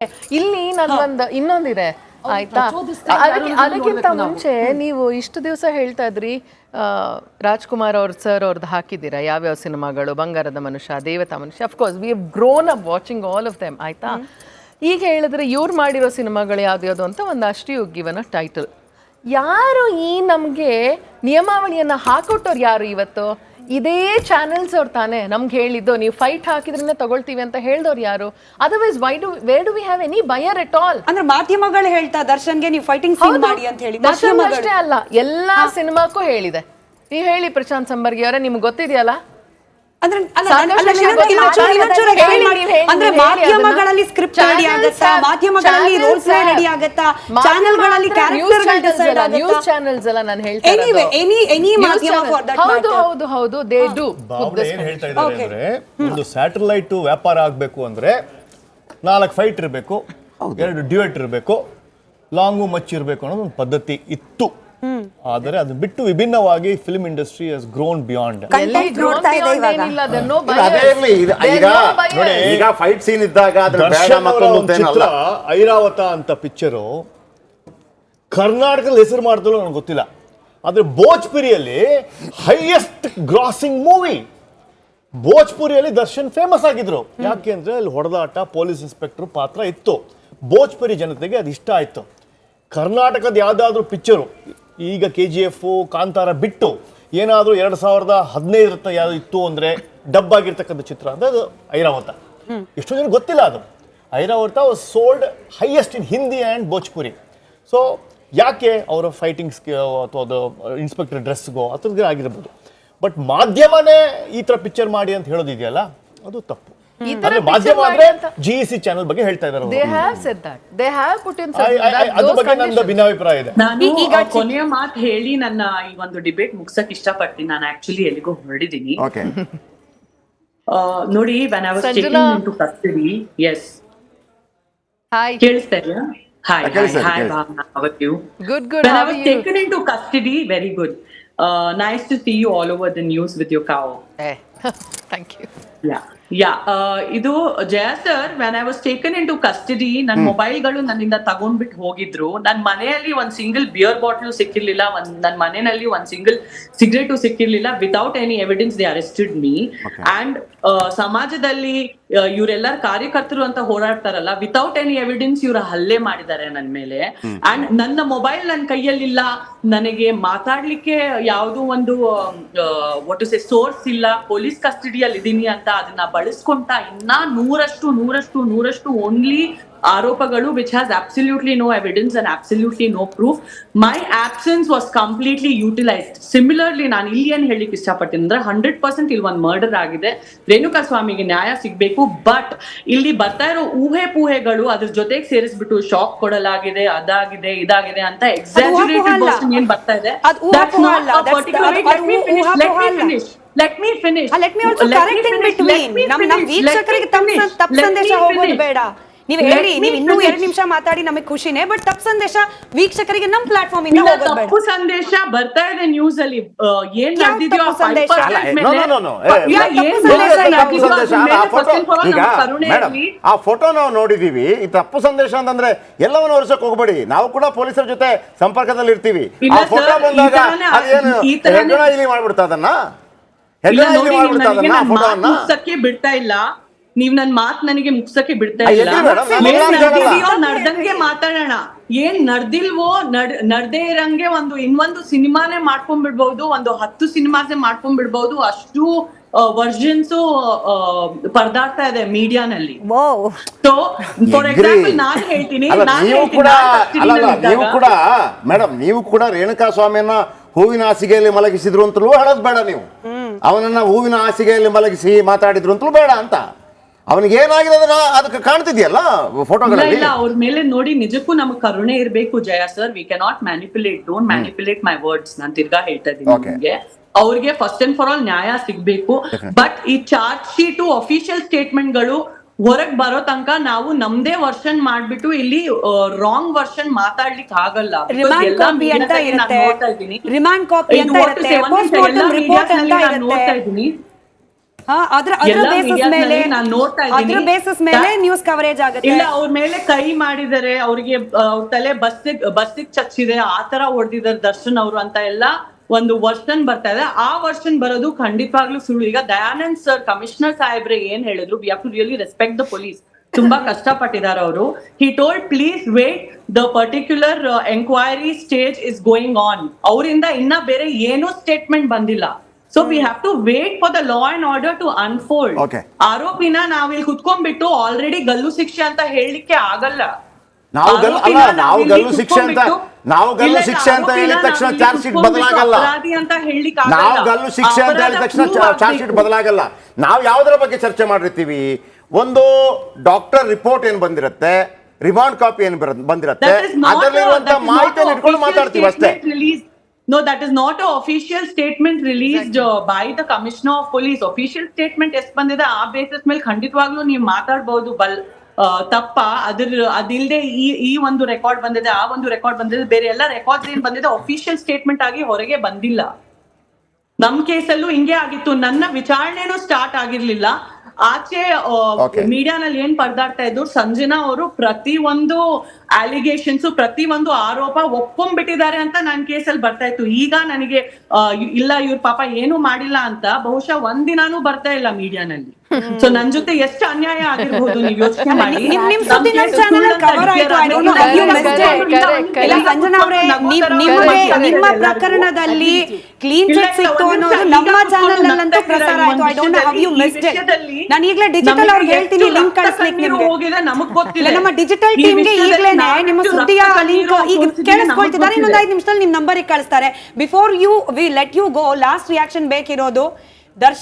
ಇಲ್ಲಿ ನನ್ಗೊಂದು ಇನ್ನೊಂದಿದೆ ಆಯ್ತಾ. ಅದಕ್ಕಿಂತ ಮುಂಚೆ ನೀವು ಇಷ್ಟು ದಿವಸ ಹೇಳ್ತಾ ಇದ್ರಿ ರಾಜ್ಕುಮಾರ್ ಅವ್ರ ಸರ್ ಅವ್ರದ್ದು ಹಾಕಿದ್ದೀರಾ ಯಾವ್ಯಾವ ಸಿನಿಮಾಗಳು, ಬಂಗಾರದ ಮನುಷ್ಯ, ದೇವತಾ ಮನುಷ್ಯ. Of course we have grown up watching all of them ಆಯ್ತಾ. ಈಗ ಹೇಳಿದ್ರೆ ಇವ್ರು ಮಾಡಿರೋ ಸಿನಿಮಾಗಳು ಯಾವ್ದು ಅಂತ ಒಂದಷ್ಟು ಯು ಗಿವನ್ ಅ ಟೈಟಲ್. ಯಾರು ಈ ನಮಗೆ ನಿಯಮಾವಳಿಯನ್ನು ಹಾಕೊಟ್ಟವ್ರು ಯಾರು ಇವತ್ತು? ಇದೇ ಚಾನೆಲ್ಸ್ ಅವ್ರು ತಾನೇ ನಮ್ಗೆ ಹೇಳಿದ್ದು ನೀವು ಫೈಟ್ ಹಾಕಿದ್ರೇ ತಗೊಳ್ತೀವಿ ಅಂತ ಹೇಳಿದವ್ರು ಯಾರು? Otherwise where do we have any buyer at all? ಅಂದ್ರೆ ಮಾಧ್ಯಮಗಳು ಹೇಳ್ತಾ ದರ್ಶನ್ಗೆ ನೀವು ಫೈಟಿಂಗ್ ಸೀನ್ ಮಾಡಿ ಅಂತ ಹೇಳಿ. ದರ್ಶನ್ ಅಷ್ಟೇ ಅಲ್ಲ, ಎಲ್ಲಾ ಸಿನಿಮಾಕ್ಕೂ ಹೇಳಿದೆ. ನೀವು ಹೇಳಿ ಪ್ರಶಾಂತ್ ಸಂಬರ್ಗಿ ಅವರೇ, ನಿಮ್ಗೆ ಗೊತ್ತಿದೆಯಲ್ಲ. ಅಂದ್ರೆ ಮಾಧ್ಯಮಗಳಲ್ಲಿ ಸ್ಕ್ರಿಪ್ಟ್ ರೆಡಿ ಆಗುತ್ತಾ, ಮಾಧ್ಯಮಗಳಲ್ಲಿ ರೋಲ್ ಪ್ಲೇ ರೆಡಿ ಆಗುತ್ತಾ, ಚಾನೆಲ್ಗಳಲ್ಲಿ ಕ್ಯಾರೆಕ್ಟರ್ಗಳು ಡಿಸೈಡ್ ಆಗುತ್ತಾ, ನ್ಯೂಸ್ ಚಾನೆಲ್ಸ್ ಎಲ್ಲ ನಾನು ಹೇಳ್ತಾ ಎನಿವೇ ಎನಿ ಮಾಧ್ಯಮ ಫಾರ್ ದಟ್ ಮ್ಯಾಟರ್. ಹೌದು ದೇ ಡು. ಏನ್ ಹೇಳ್ತಾ ಇದ್ದಾರೆ ಅಂದ್ರೆ, ಒಂದು ಸ್ಯಾಟಲೈಟ್ ವ್ಯಾಪಾರ ಆಗ್ಬೇಕು ಅಂದ್ರೆ 4 ಫೈಟ್ ಇರಬೇಕು, 2 ಡ್ಯೂಯೆಟ್ ಇರಬೇಕು, ಲಾಂಗು ಮಚ್ ಇರಬೇಕು ಅನ್ನೋದು ಒಂದು ಪದ್ಧತಿ ಇತ್ತು. ಆದರೆ ಅದು ಬಿಟ್ಟು ವಿಭಿನ್ನವಾಗಿ ಫಿಲ್ಮ್ ಇಂಡಸ್ಟ್ರಿ ಹಸ್ ಗ್ರೋನ್ ಬಿಯಾಂಡ್. ಈಗ ಫೈಟ್ ಸೀನ್ ಇದ್ದಾಗ ಐರಾವತ ಅಂತ ಪಿಕ್ಚರು ಕರ್ನಾಟಕದಲ್ಲಿ ಹೆಸರು ಮಾಡಿದ್ರು ನನಗೆ ಗೊತ್ತಿಲ್ಲ, ಆದ್ರೆ ಭೋಜ್ಪುರಿಯಲ್ಲಿ ಹೈಯೆಸ್ಟ್ ಗ್ರಾಸಿಂಗ್ ಮೂವಿ. ಭೋಜ್ಪುರಿಯಲ್ಲಿ ದರ್ಶನ್ ಫೇಮಸ್ ಆಗಿದ್ರು. ಯಾಕೆ ಅಂದ್ರೆ ಅಲ್ಲಿ ಹೊಡೆದಾಟ, ಪೊಲೀಸ್ ಇನ್ಸ್ಪೆಕ್ಟರ್ ಪಾತ್ರ ಇತ್ತು. ಭೋಜ್ಪುರಿ ಜನತೆಗೆ ಅದು ಇಷ್ಟ ಆಯ್ತು. ಕರ್ನಾಟಕದ ಯಾವ್ದಾದ್ರು ಪಿಕ್ಚರು ಈಗ KGF, ಕಾಂತಾರ ಬಿಟ್ಟು ಏನಾದರೂ 2015 ಯಾವ್ದು ಇತ್ತು ಅಂದ್ರೆ ಡಬ್ ಆಗಿರ್ತಕ್ಕಂಥ ಚಿತ್ರ ಅಂದ್ರೆ ಅದು ಐರಾವತ. ಎಷ್ಟೋ ಜನ ಗೊತ್ತಿಲ್ಲ ಅದು. Airavata was sold highest in Hindi and Bhojpuri. So ಯಾಕೆ ಅವರ ಫೈಟಿಂಗ್ಸ್ ಅಥವಾ ಅದು ಇನ್ಸ್ಪೆಕ್ಟರ್ ಡ್ರೆಸ್ಗೋ ಅದ್ರದ್ದು ಆಗಿರ್ಬೋದು. ಬಟ್ ಮಾಧ್ಯಮನೇ ಈ ಥರ ಪಿಕ್ಚರ್ ಮಾಡಿ ಅಂತ ಹೇಳೋದಿದೆಯಲ್ಲ, ಅದು ತಪ್ಪು. ಮಾಧ್ಯಮ ಅಂದ್ರೆ GEC ಚಾನೆಲ್ ಬಗ್ಗೆ ಹೇಳ್ತಾ ಇದ್ದಾರೆ. ಅದ್ರ ಬಗ್ಗೆ ನನ್ನ ಭಿನ್ನಾಭಿಪ್ರಾಯ ಇದೆ. ನಾನು ಕೊನೆಯ ಮಾತು ಹೇಳಿ ನನ್ನ ಈ ಒಂದು ಡಿಬೇಟ್ ಮುಗ್ಸಕ್ ಇಷ್ಟಪಡ್ತೀನಿ. ನಾನು ಆಕ್ಚುಲಿ ಎಲ್ಲಿಗೋ ಹೊರಡಿದ್ದೀನಿ ನೋಡಿ. when I was taken into custody, yes, ಕೇಳಿಸ್ತಾ ಇದೆಯಾ? Hi Bhavna, how are you? Good. When I was taken into custody, very good. Nice to see you all over the news with your cow. Thank you. ಇದು Jaya sir, when I was taken into custody, ನನ್ನ ಮೊಬೈಲ್ಗಳು ನನ್ನಿಂದ ತಗೊಂಡ್ಬಿಟ್ಟು ಹೋಗಿದ್ರು. ನನ್ನ ಮನೆಯಲ್ಲಿ ಒಂದ್ single beer bottle ಸಿಕ್ಕಿರ್ಲಿಲ್ಲ, ನನ್ನ ಮನೆಯಲ್ಲಿ ಒಂದ್ ಸಿಂಗಲ್ ಸಿಗರೇಟು ಸಿಕ್ಕಿರ್ಲಿಲ್ಲ. Without any evidence they arrested me. And ಸಮಾಜದಲ್ಲಿ ಇವರೆಲ್ಲರ ಕಾರ್ಯಕರ್ತರು ಅಂತ ಹೋರಾಡ್ತಾರಲ್ಲ, ವಿತೌಟ್ ಎನಿ ಎವಿಡೆನ್ಸ್ ಇವ್ರ ಹಲ್ಲೆ ಮಾಡಿದ್ದಾರೆ ನನ್ನ ಮೇಲೆ. ಅಂಡ್ ನನ್ನ ಮೊಬೈಲ್ ನನ್ನ ಕೈಯಲ್ಲಿಲ್ಲ, ನನಗೆ ಮಾತಾಡ್ಲಿಕ್ಕೆ ಯಾವ್ದು ಒಂದು ವಾಟ್ ಟು ಸೇ ಸೋರ್ಸ್ ಇಲ್ಲ, ಪೊಲೀಸ್ ಕಸ್ಟಡಿಯಲ್ಲಿ ಇದೀನಿ ಅಂತ ಅದನ್ನ ಬಳಸ್ಕೊಂತ ಇನ್ನ ನೂರಷ್ಟು ಓನ್ಲಿ ಆರೋಪಗಳು which has absolutely no evidence and absolutely no proof. My absence was completely utilized. Similarly, ನಾನು ಇಲ್ಲಿ ಏನ್ ಹೇಳಿಕ್ ಇಷ್ಟಪಡ್ತೀನಿ ಅಂದ್ರೆ 100% ಇಲ್ಲಿ ಒಂದು ಮರ್ಡರ್ ಆಗಿದೆ. ರೇಣುಕಾ ಸ್ವಾಮಿಗೆ ನ್ಯಾಯ ಸಿಗ್ಬೇಕು. ಬಟ್ ಇಲ್ಲಿ ಬರ್ತಾ ಇರೋ ಊಹೆ ಪೂಹೆಗಳು ಅದ್ರ ಜೊತೆಗೆ ಸೇರಿಸ್ಬಿಟ್ಟು ಶಾಕ್ ಕೊಡಲಾಗಿದೆ, ಅದಾಗಿದೆ, ಇದಾಗಿದೆ ಅಂತ ಎಕ್ಸಾಜುರೇಟೆಡ್ ವರ್ಷನ್ ಏನ್ ಬರ್ತಾ ಇದೆ. Let me finish. Let me also correct in between. ನಮ್ಮ ವೀಕ್ಷಕರಿಗೆ ತಪ್ಪು ಸಂದೇಶ ಹೋಗೋದು ಬೇಡ. ನೀವು ಹೇಳಿ, ನೀವು ಇನ್ನೂ 2 ನಿಮಿಷ ಮಾತಾಡಿ ನಮಗೆ ಖುಷಿನೇ. ಬಟ್ ತಪ್ಪು ಸಂದೇಶ ವೀಕ್ಷಕರಿಗೆ ನಮ್ಮ ಪ್ಲಾಟ್ಫಾರ್ಮ್ ಇಂದ ಹೋಗೋದು ಬೇಡ. ತಪ್ಪು ಸಂದೇಶ ಬರ್ತಾ ಇದೆ ನ್ಯೂಸ್ ಅಲ್ಲಿ. ಏನ್ ನಡೆದಿದೆಯೋ ಆ ಫೋಟೋ ನಾವು ನೋಡಿದೀವಿ. ಈ ತಪ್ಪು ಸಂದೇಶ ಅಂತಂದ್ರೆ ಎಲ್ಲವನ್ನು ವರ್ಷಕ್ಕೆ ಹೋಗ್ಬೇಡಿ, ನಾವು ಕೂಡ ಪೊಲೀಸರ ಜೊತೆ ಸಂಪರ್ಕದಲ್ಲಿ ಇರ್ತೀವಿ. ಆ ಫೋಟೋ ಬಂದಾಗ ಅದೇನು ಹೆಗ್ಗಣ ಇಲ್ಲಿ ಮಾಡ್ಬಿಡ್ತಾ ಅದನ್ನ, ಮುಗ್ಸಕ್ಕೆ ಬಿಡ್ತಾ ಇಲ್ಲ. ನೀವ್ ನನ್ ಮಾತ್ ನನಗೆ ಮುಗ್ಸಕ್ಕೆ ಬಿಡ್ತಾ ಇಲ್ಲ. ನಡ್ದಂಗೆ ಮಾತಾಡೋಣ. ಏನ್ ನಡ್ದಿಲ್ವೋ, ನಡ್ದೇ ಇರಂಗೆ ಇನ್ನೊಂದು ಸಿನಿಮಾನೇ ಮಾಡ್ಕೊಂಡ್ಬಿಡ್ಬಹುದು, ಒಂದು 10 ಸಿನಿಮಾಸೇ ಮಾಡ್ಕೊಂಡ್ಬಿಡ್ಬಹುದು. ಅಷ್ಟು ವರ್ಷನ್ಸ್ ಪರದಾಡ್ತಾ ಇದೆ ಮೀಡಿಯಾನಲ್ಲಿ. ಸೊ ಫಾರ್ ಎಕ್ಸಾಂಪಲ್ ನಾನು ಹೇಳ್ತೀನಿ, ನೀವು ಕೂಡ ರೇಣುಕಾ ಸ್ವಾಮಿಯನ್ನ ಹೂವಿನ ಹಾಸಿಗೆಯಲ್ಲಿ ಮಲಗಿಸಿದ್ರು ಅಂತಲೂ ಹೇಳೋದು ಬೇಡ. ನೀವು ಅವನನ್ನ ಹೂವಿನ ಹಾಸಿಗೆಯಲ್ಲಿ ಮಲಗಿಸಿ ಮಾತಾಡಿದ್ರು ಅಂತಲೂ ಬೇಡ ಅಂತ. ಅವನಿಗೆ ಏನಾಗಿದೆ ಅದಕ್ಕೆ ಕಾಣ್ತಿದ್ಯಲ್ಲ ಫೋಟೋಗಳಲ್ಲಿ. ಅವ್ರ ಮೇಲೆ ನೋಡಿ ನಿಜಕ್ಕೂ ನಮ್ಗೆ ಕರುಣೆ ಇರ್ಬೇಕು Jaya sir. We cannot manipulate, don't manipulate my words. ನಾನು ತಿರ್ಗಾ ಹೇಳ್ತಾ ಇದ್ದೀನಿ ನಿಮ್ಗೆ, ಅವ್ರಿಗೆ ಫಸ್ಟ್ ಅಂಡ್ ಫಾರ್ ಆಲ್ ನ್ಯಾಯ ಸಿಗ್ಬೇಕು. ಬಟ್ ಈ ಚಾರ್ಜ್ ಶೀಟು, ಅಫಿಷಿಯಲ್ ಸ್ಟೇಟ್ಮೆಂಟ್ಗಳು ಹೊರಗ್ ಬರೋ ತನಕ ನಾವು ನಮ್ದೇ ವರ್ಷನ್ ಮಾಡ್ಬಿಟ್ಟು ಇಲ್ಲಿ ರಾಂಗ್ ವರ್ಷನ್ ಮಾತಾಡ್ಲಿಕ್ಕೆ ಆಗಲ್ಲ. ರಿಮಾಂಡ್ ಕಾಪಿ ಅಂತ ಇರುತ್ತೆ, ಪೋಸ್ಟ್ ಮಾರ್ಟಮ್ ರಿಪೋರ್ಟ್ ಅಂತ ಇರುತ್ತೆ. ಅದ್ರ ಎಲ್ಲ ಬೇಸಿಸ್ medias ಮೇಲೆ ನಲ್ಲಿ ನಾನ್ ನೋಡ್ತಾ ಇದ್ದೀನಿ. ಅದ್ರ ಬೇಸಿಸ್ ಮೇಲೆ ನ್ಯೂಸ್ ಕವರೇಜ್ ಆಗುತ್ತೆ. ಇಲ್ಲ, ಅವ್ರ ಮೇಲೆ ಕೈ ಮಾಡಿದರೆ, ಅವ್ರಿಗೆ ಅವ್ರ ತಲೆ ಬಸ್ಸಿಗೆ ಚಚ್ಚಿದೆ, ಆತರ ಹೊಡೆದಿದ್ದಾರೆ ದರ್ಶನ್ ಅವರು ಅಂತ ಎಲ್ಲ ಒಂದು ವರ್ಷನ್ ಬರ್ತಾ ಇದೆ. ಆ ವರ್ಷನ್ ಬರೋದು ಖಂಡಿತವಾಗ್ಲೂ ಸುಳ್ಳು. ಈಗ ದಯಾನಂದ್ ಸರ್, ಕಮಿಷನರ್ ಸಾಹೇಬ್ರೆ ಏನ್ ಹೇಳಿದ್ರು, we have to really respect the police. ತುಂಬಾ ಕಷ್ಟಪಟ್ಟಿದ್ದಾರೆ ಅವರು. He told please wait, the particular enquiry stage is going on. ಅವರಿಂದ ಇನ್ನ ಬೇರೆ ಏನೂ ಸ್ಟೇಟ್ಮೆಂಟ್ ಬಂದಿಲ್ಲ. So we have to wait for the law and order to unfold. ಆರೋಪಿನ ನಾವಿಲ್ಲಿ ಕುತ್ಕೊಂಡ್ಬಿಟ್ಟು ಆಲ್ರೆಡಿ ಗಲ್ಲು ಶಿಕ್ಷೆ ಅಂತ ಹೇಳಲಿಕ್ಕೆ ಆಗಲ್ಲ. ನಾವು ಗಲ್ಲು ಶಿಕ್ಷೆ ಅಂತ ಹೇಳಿದ ತಕ್ಷಣ ಚಾರ್ಜ್ ಶೀಟ್ ಬದಲಾಗಲ್ಲ. ನಾವು ಗಲ್ಲು ಶಿಕ್ಷೆ ಅಂತ ಹೇಳಿದ ತಕ್ಷಣ ಚಾರ್ಜ್ ಶೀಟ್ ಬದಲಾಗಲ್ಲ. ನಾವು ಯಾವುದರ ಬಗ್ಗೆ ಚರ್ಚೆ ಮಾಡಿರ್ತೀವಿ, ಒಂದು ಡಾಕ್ಟರ್ ರಿಪೋರ್ಟ್ ಏನ್ ಬಂದಿರುತ್ತೆ, ರಿಮಾಂಡ್ ಕಾಪಿ ಏನ್ ಬಂದಿರುತ್ತೆ, ಅದರಲ್ಲಿರುವಂತಹ ಮಾಹಿತಿಯನ್ನು ಇಟ್ಕೊಂಡು ಮಾತಾಡ್ತೀವಿ ಅಷ್ಟೇ. No, that is not an official statement released by the Commissioner of Police. Official statement ಎಷ್ಟು ಬಂದಿದೆ ಆ ಬೇಸಿಸ್ ಮೇಲೆ ಖಂಡಿತವಾಗ್ಲೂ ನೀವು ಮಾತಾಡಬಹುದು. ತಪ್ಪ ಅದಿಲ್ಲದೆ ಈ ಒಂದು ರೆಕಾರ್ಡ್ ಬಂದಿದೆ, ಆ ಒಂದು ರೆಕಾರ್ಡ್ ಬಂದಿದೆ, ಬೇರೆ ಎಲ್ಲ ರೆಕಾರ್ಡ್ಸ್ ಏನ್ ಬಂದಿದೆ ಅಫಿಷಿಯಲ್ ಸ್ಟೇಟ್ಮೆಂಟ್ ಆಗಿ ಹೊರಗೆ ಬಂದಿಲ್ಲ. ನಮ್ ಕೇಸಲ್ಲೂ ಹಿಂಗೆ ಆಗಿತ್ತು. ನನ್ನ ವಿಚಾರಣೆನೂ ಸ್ಟಾರ್ಟ್ ಆಗಿರ್ಲಿಲ್ಲ. ಆಚೆ ಮೀಡಿಯಾನಲ್ಲಿ ಏನ್ ಪರದಾಡ್ತಾ ಇದ್ರು, ಸಂಜನಾ ಅವರು ಪ್ರತಿ ಒಂದು ಅಲಿಗೇಷನ್ಸ್, ಪ್ರತಿ ಒಂದು ಆರೋಪ ಒಪ್ಕೊಂಡ್ಬಿಟ್ಟಿದ್ದಾರೆ ಅಂತ ನನ್ನ ಕೇಸಲ್ಲಿ ಬರ್ತಾ ಇತ್ತು. ಈಗ ನನಗೆ ಇಲ್ಲ ಇವ್ರ ಪಾಪ ಏನು ಮಾಡಿಲ್ಲ ಅಂತ ಬಹುಶಃ ಒಂದಿನಾನು ಬರ್ತಾ ಇಲ್ಲ ಮೀಡಿಯಾನಲ್ಲಿ. ಸೊ ನನ್ ಜೊತೆ ಎಷ್ಟು ಅನ್ಯಾಯ ಆಗಿರ್ಬೋದು ನೀವು ಯೋಚನೆ ಮಾಡಿ. ಸಂಜನಾ ಅವರೇ, ನಿಮ್ಮ ಪ್ರಕರಣದಲ್ಲಿ ಕ್ಲೀನ್ ಚಿಟ್ ಸಿಕ್ತು ಅನ್ನೋದು ನಮ್ಮ ಚಾನೆಲ್ ನಲ್ಲಂತೂ ಪ್ರಸಾರ ಆಯ್ತು. I don't know how you missed it. ನಾನು ಈಗಲೇ ಡಿಜಿಟಲ್ ಅವ್ರಿಗೆ ಹೇಳ್ತೀನಿ, ಲಿಂಕ್ ಕಳಿಸ್ಲಿಕ್ಕೆ ನಿಮ್ಗೆ. ನಮಗ್ ಗೊತ್ತಿಲ್ಲ, ನಮ್ಮ ಡಿಜಿಟಲ್ ಟೀಮ್ಗೆ ಈಗಲೇನೆ ನಿಮ್ಮ ಸುದ್ದಿಯ ಲಿಂಕ್ ಈಗ ಕೇಳಿಸ್ಕೊಳ್ತಿದ್ದಾರೆ. ಇನ್ನೊಂದು 5 ನಿಮಿಷದಲ್ಲಿ ನಿಮ್ ನಂಬರಿಗೆ ಕಳಿಸ್ತಾರೆ. Before we let you go, last reaction ಬೇಕಿರೋದು.